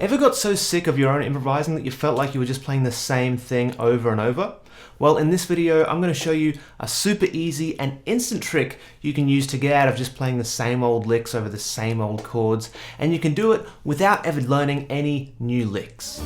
Ever got so sick of your own improvising that you felt like you were just playing the same thing over and over? Well, in this video, I'm going to show you a super easy and instant trick you can use to get out of just playing the same old licks over the same old chords, and you can do it without ever learning any new licks.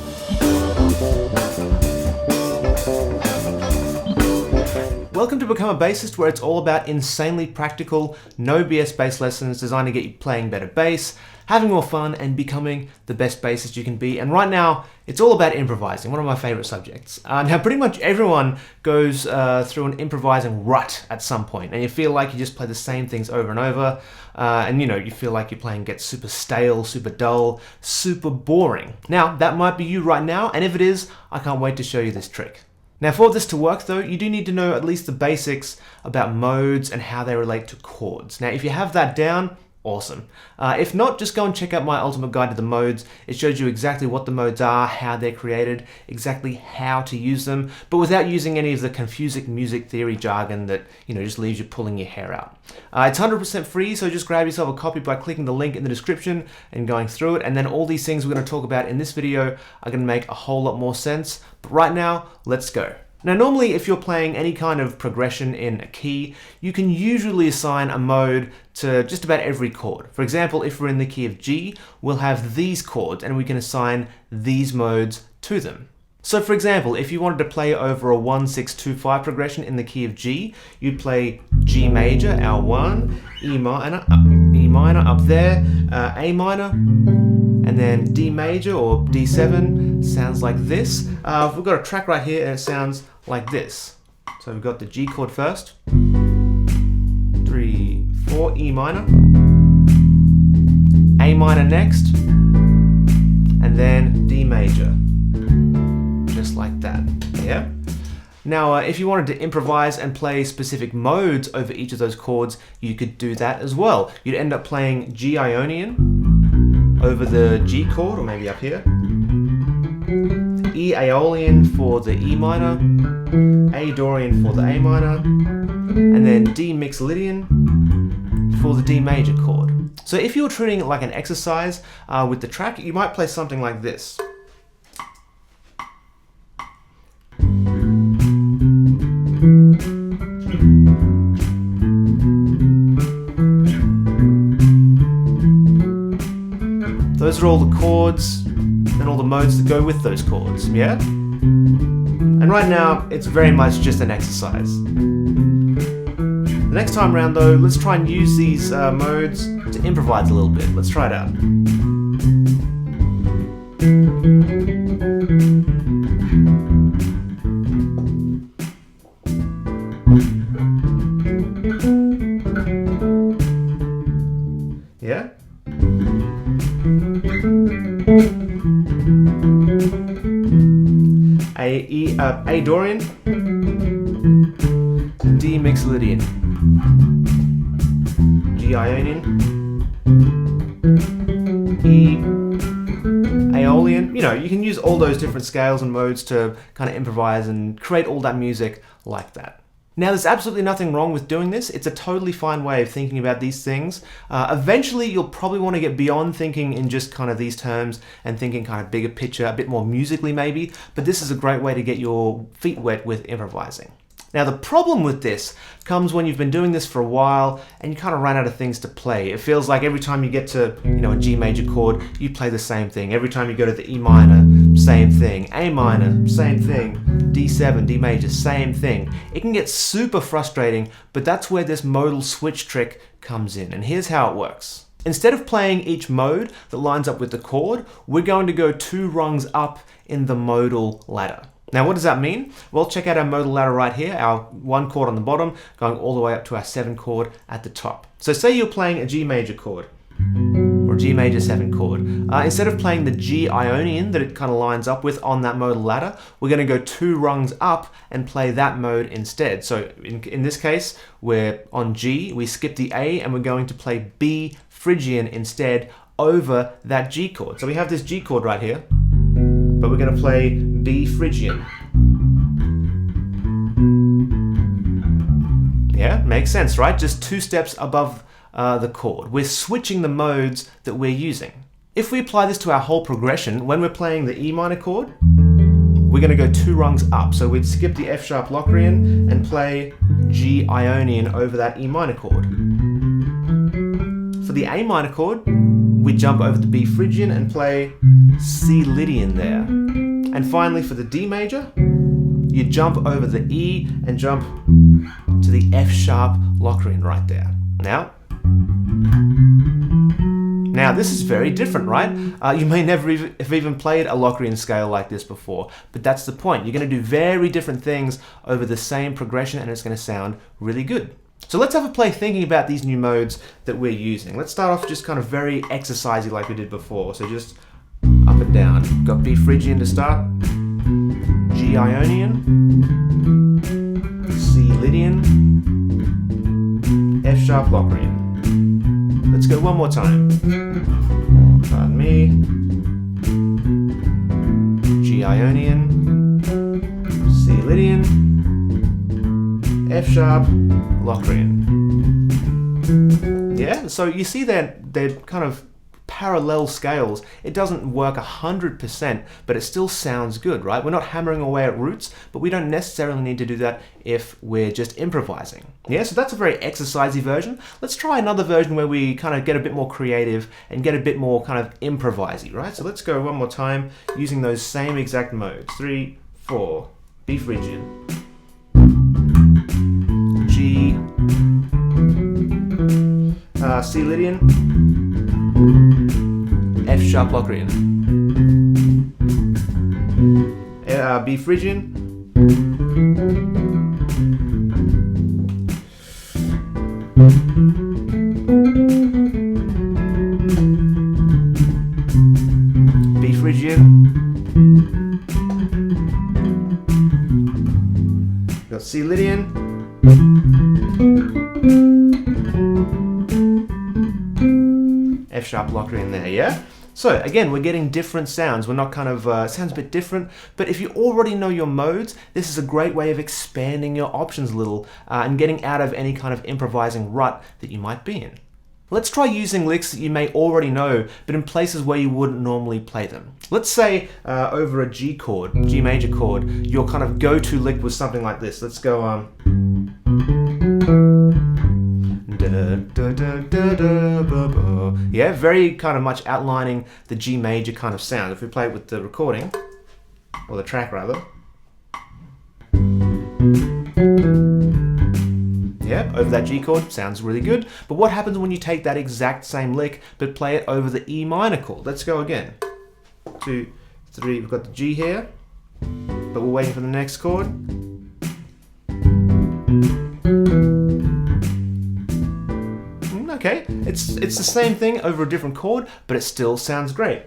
Welcome to Become a Bassist, where it's all about insanely practical, no BS bass lessons designed to get you playing better bass, having more fun, and becoming the best bassist you can be. And right now, it's all about improvising, one of my favorite subjects. Now, pretty much everyone goes through an improvising rut at some point, and you feel like you just play the same things over and over, and you feel like your playing gets super stale, super dull, super boring. Now, that might be you right now, and if it is, I can't wait to show you this trick. Now, for this to work though, you do need to know at least the basics about modes and how they relate to chords. Now, if you have that down, awesome. If not, just go and check out my ultimate guide to the modes. It shows you exactly what the modes are, how they're created, exactly how to use them, but without using any of the confusing music theory jargon that just leaves you pulling your hair out. It's 100% free, so just grab yourself a copy by clicking the link in the description and going through it, and then all these things we're going to talk about in this video are going to make a whole lot more sense. But right now, let's go. Now, normally if you're playing any kind of progression in a key, you can usually assign a mode to just about every chord. For example, if we're in the key of G, we'll have these chords and we can assign these modes to them. So for example, if you wanted to play over a 1-6-2-5 progression in the key of G, you'd play G major, our 1, E minor up there, A minor, and then D major or D7 sounds like this. We've got a track right here and it sounds like this. So we've got the G chord first, 3, 4, E minor, A minor next, and then D major, just like that, yeah? Now, if you wanted to improvise and play specific modes over each of those chords, you could do that as well. You'd end up playing G Ionian over the G chord, or maybe up here, E Aeolian for the E minor, A Dorian for the A minor, and then D Mixolydian for the D major chord. So if you're treating it like an exercise with the track, you might play something like this. Those are all the chords and all the modes that go with those chords, yeah? And right now, it's very much just an exercise. The next time around though, let's try and use these modes to improvise a little bit. Let's try it out. Yeah? A Dorian, D Mixolydian, G Ionian, E Aeolian. You can use all those different scales and modes to kind of improvise and create all that music like that. Now, there's absolutely nothing wrong with doing this. It's a totally fine way of thinking about these things. Eventually, you'll probably want to get beyond thinking in just kind of these terms and thinking kind of bigger picture, a bit more musically maybe, but this is a great way to get your feet wet with improvising. Now, the problem with this comes when you've been doing this for a while and you kind of run out of things to play. It feels like every time you get to, a G major chord, you play the same thing. Every time you go to the E minor, same thing. A minor, same thing. D7, D major, same thing. It can get super frustrating, but that's where this modal switch trick comes in. And here's how it works. Instead of playing each mode that lines up with the chord, we're going to go 2 rungs up in the modal ladder. Now, what does that mean? Well, check out our modal ladder right here, our 1 chord on the bottom, going all the way up to our 7 chord at the top. So say you're playing a G major chord, or a G major 7 chord. Instead of playing the G Ionian that it kind of lines up with on that modal ladder, we're going to go 2 rungs up and play that mode instead. So in this case, we're on G, we skip the A, and we're going to play B Phrygian instead over that G chord. So we have this G chord right here, but we're going to play B Phrygian. Yeah, makes sense, right? Just 2 steps above the chord. We're switching the modes that we're using. If we apply this to our whole progression, when we're playing the E minor chord, we're going to go 2 rungs up. So we'd skip the F sharp Locrian and play G Ionian over that E minor chord. For the A minor chord, we jump over the B Phrygian and play C Lydian there. And finally for the D major, you jump over the E and jump to the F sharp Locrian right there. Now this is very different, right? You may never have even played a Locrian scale like this before, but that's the point. You're going to do very different things over the same progression and it's going to sound really good. So let's have a play thinking about these new modes that we're using. Let's start off just kind of very exercisey like we did before. So just up and down. Got B Phrygian to start, G Ionian, C Lydian, F sharp Locrian. Let's go one more time. Pardon me. G Ionian, C Lydian, F sharp Locrian. Yeah, so you see that they're kind of parallel scales. It doesn't work 100%, but it still sounds good, right? We're not hammering away at roots, but we don't necessarily need to do that if we're just improvising. Yeah, so that's a very exercisey version. Let's try another version where we kind of get a bit more creative and get a bit more kind of improvisey, right? So let's go one more time using those same exact modes. 3, 4, B Phrygian, G, C Lydian, F sharp Locrian, B Phrygian, B Phrygian, got C Lydian, F sharp Locrian there, yeah? So again, we're getting different sounds. We're not kind of, sounds a bit different, but if you already know your modes, this is a great way of expanding your options a little and getting out of any kind of improvising rut that you might be in. Let's try using licks that you may already know, but in places where you wouldn't normally play them. Let's say over a G chord, G major chord, your kind of go-to lick was something like this. Let's go, yeah, very kind of much outlining the G major kind of sound. If we play it with the recording, or the track rather. Yeah, over that G chord, sounds really good. But what happens when you take that exact same lick, but play it over the E minor chord? Let's go again. 2, 3, we've got the G here, but we're waiting for the next chord. Okay, it's the same thing over a different chord, but it still sounds great.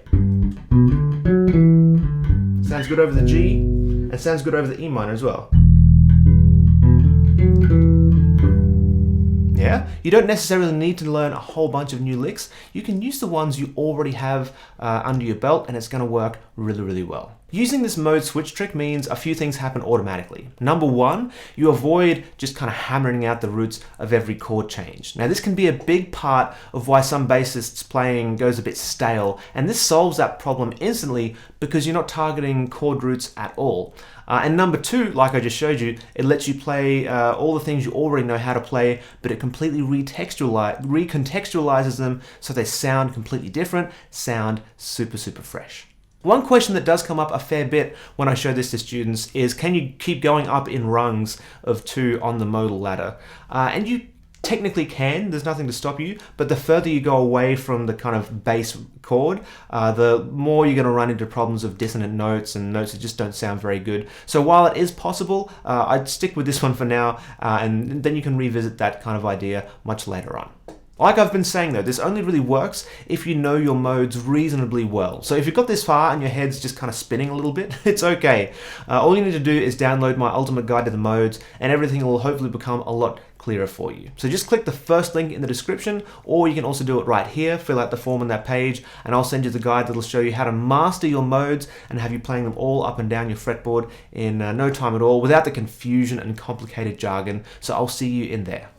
Sounds good over the G, and sounds good over the E minor as well. Yeah, you don't necessarily need to learn a whole bunch of new licks. You can use the ones you already have under your belt, and it's going to work really, really well. Using this mode switch trick means a few things happen automatically. Number one, you avoid just kind of hammering out the roots of every chord change. Now this can be a big part of why some bassists playing goes a bit stale, and this solves that problem instantly because you're not targeting chord roots at all. And number two, like I just showed you, it lets you play all the things you already know how to play, but it completely recontextualizes them so they sound completely different, sound super, super fresh. One question that does come up a fair bit when I show this to students is, can you keep going up in rungs of 2 on the modal ladder? And you technically can, there's nothing to stop you, but the further you go away from the kind of bass chord, the more you're going to run into problems of dissonant notes and notes that just don't sound very good. So while it is possible, I'd stick with this one for now, and then you can revisit that kind of idea much later on. Like I've been saying though, this only really works if you know your modes reasonably well. So if you've got this far and your head's just kind of spinning a little bit, it's okay. All you need to do is download my ultimate guide to the modes, and everything will hopefully become a lot clearer for you. So just click the first link in the description, or you can also do it right here, fill out the form on that page, and I'll send you the guide that'll show you how to master your modes and have you playing them all up and down your fretboard in no time at all, without the confusion and complicated jargon. So I'll see you in there.